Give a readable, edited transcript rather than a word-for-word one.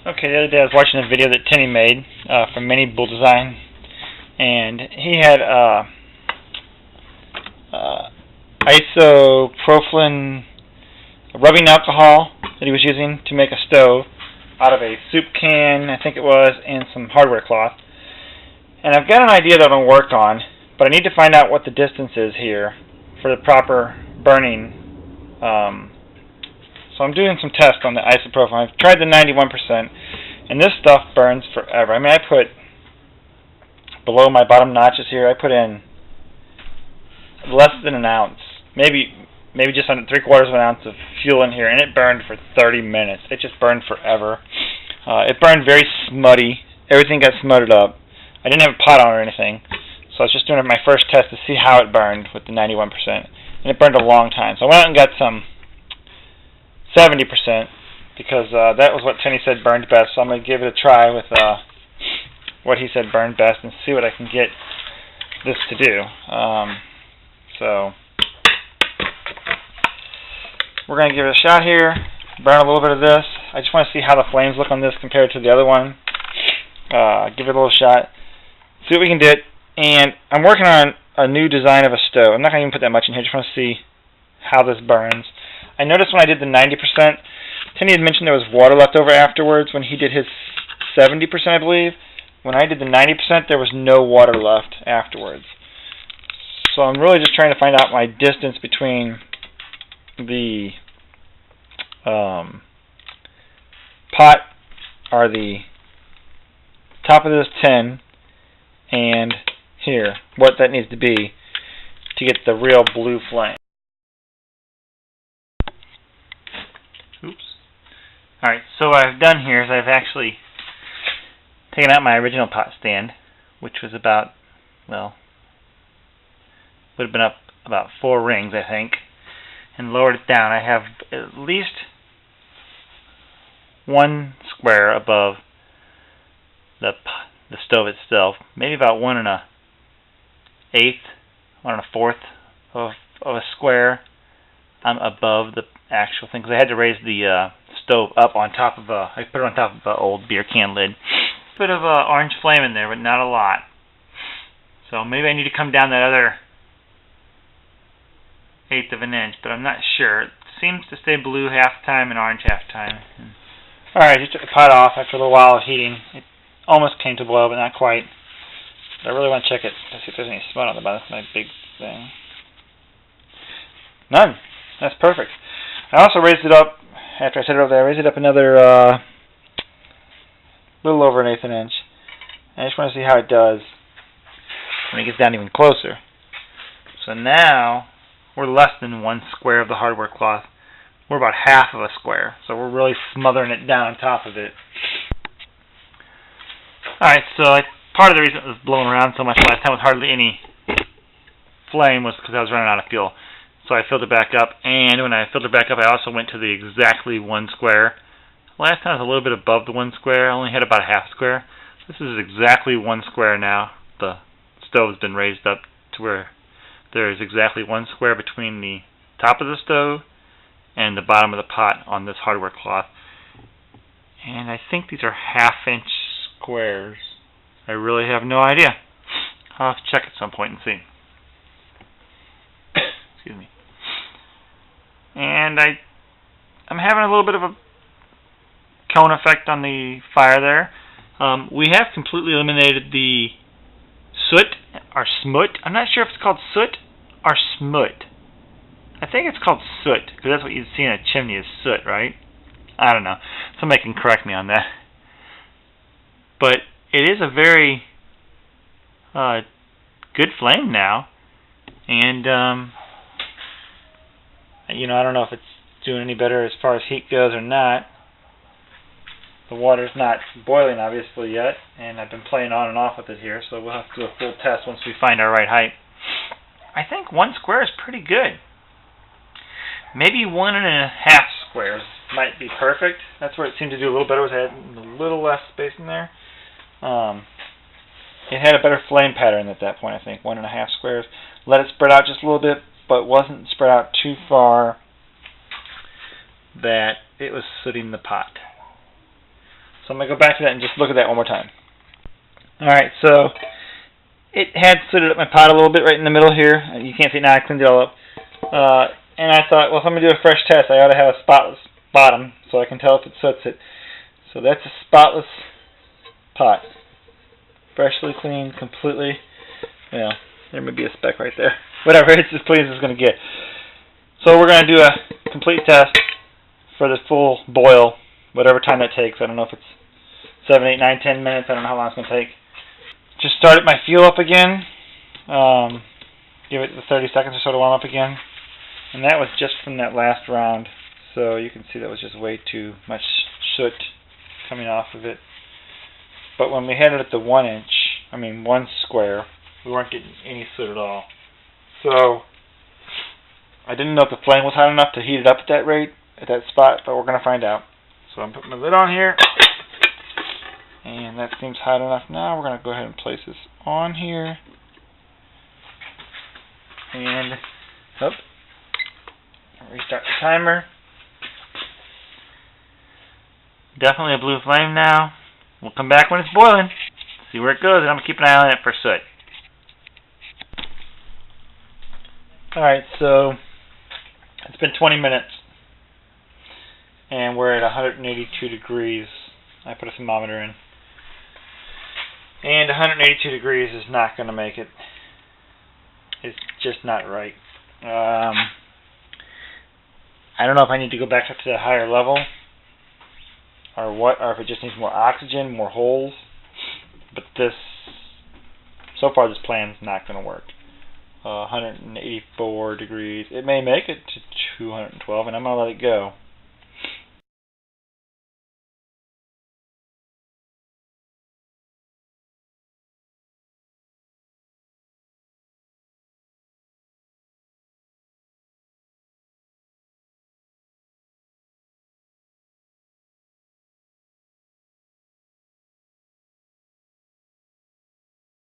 Okay, the other day I was watching a video that Timmy made from Mini Bull Design, and he had isopropylene rubbing alcohol that he was using to make a stove out of a soup can, I think it was, and some hardware cloth. And I've got an idea that I'm going to work on, but I need to find out what the distance is here for the proper burning. So I'm doing some tests on the isopropylene. I've tried the 91%, and this stuff burns forever. I mean, I put, below my bottom notches here, I put in less than an ounce, maybe just under 3/4 of an ounce of fuel in here, and it burned for 30 minutes. It just burned forever. It burned very smutty. Everything got smutted up. I didn't have a pot on or anything, so I was just doing my first test to see how it burned with the 91%, and it burned a long time. So I went out and got some 70% because that was what Timmy said burned best. So I'm going to give it a try with what he said burned best and see what I can get this to do. So we're going to give it a shot here, burn a little bit of this. I just want to see how the flames look on this compared to the other one. Give it a little shot, see what we can do. And I'm working on a new design of a stove. I'm not going to even put that much in here, just want to see how this burns. I noticed when I did the 90%, Timmy had mentioned there was water left over afterwards when he did his 70%, I believe. When I did the 90%, there was no water left afterwards. So I'm really just trying to find out my distance between the pot, or the top of this tin, and here, what that needs to be to get the real blue flame. Oops. Alright, so what I've done here is I've actually taken out my original pot stand, which was about, well, would have been up about 4 rings, I think, and lowered it down. I have at least 1 square above the stove itself, maybe about 1 1/8, 1 1/4 of a square above the actual thing, because I had to raise the stove up on top of I put it on top of an old beer can lid. Bit of orange flame in there, but not a lot. So maybe I need to come down that other 1/8 of an inch, but I'm not sure. It seems to stay blue half the time and orange half the time. Alright, just took the pot off after a little while of heating. It almost came to boil, but not quite. But I really want to check it to see if there's any smut on the bottom. That's my big thing. None. That's perfect. I also raised it up, after I set it over there, I raised it up another little over 1/8 of an inch. I just want to see how it does when it gets down even closer. So now we're less than 1 square of the hardware cloth. We're about half of a square, so we're really smothering it down on top of it. Alright, so part of the reason it was blowing around so much last time with hardly any flame was because I was running out of fuel. So I filled it back up, and when I filled it back up, I also went to the exactly 1 square. Last time I was a little bit above the 1 square. I only had about a half square. This is exactly 1 square now. The stove has been raised up to where there is exactly 1 square between the top of the stove and the bottom of the pot on this hardware cloth. And I think these are 1/2 inch squares. I really have no idea. I'll have to check at some point and see. Excuse me. And I'm having a little bit of a cone effect on the fire there. We have completely eliminated the soot or smut. I'm not sure if it's called soot or smut. I think it's called soot, because that's what you'd see in a chimney is soot, right? I don't know. Somebody can correct me on that. But it is a very good flame now. And, you know, I don't know if it's doing any better as far as heat goes or not. The water's not boiling, obviously, yet. And I've been playing on and off with it here, so we'll have to do a full test once we find our right height. I think 1 square is pretty good. Maybe 1 1/2 squares might be perfect. That's where it seemed to do a little better. It had a little less space in there. It had a better flame pattern at that point, I think. 1 1/2 squares. Let it spread out just a little bit, but wasn't spread out too far that it was sooting the pot. So I'm going to go back to that and just look at that one more time. Alright, so it had sooted up my pot a little bit right in the middle here. You can't see it now, I cleaned it all up. And I thought, well, if I'm going to do a fresh test, I ought to have a spotless bottom so I can tell if it soots it. So that's a spotless pot. Freshly cleaned, completely. Well, there may be a speck right there. Whatever, it's as clean as it's going to get. So we're going to do a complete test for the full boil, whatever time that takes. I don't know if it's 7, 8, 9, 10 minutes. I don't know how long it's going to take. Just started my fuel up again. Give it the 30 seconds or so to warm up again. And that was just from that last round. So you can see that was just way too much soot coming off of it. But when we had it at the 1 square, we weren't getting any soot at all. So I didn't know if the flame was hot enough to heat it up at that rate, at that spot, but we're going to find out. So I'm putting my lid on here. And that seems hot enough now. We're going to go ahead and place this on here. And restart the timer. Definitely a blue flame now. We'll come back when it's boiling, see where it goes, and I'm going to keep an eye on it for soot. Alright, so it's been 20 minutes. And we're at 182 degrees. I put a thermometer in. And 182 degrees is not going to make it. It's just not right. I don't know if I need to go back up to that higher level or what, or if it just needs more oxygen, more holes. But so far this plan's not going to work. 184 degrees. It may make it to 212, and I'm going to let it go.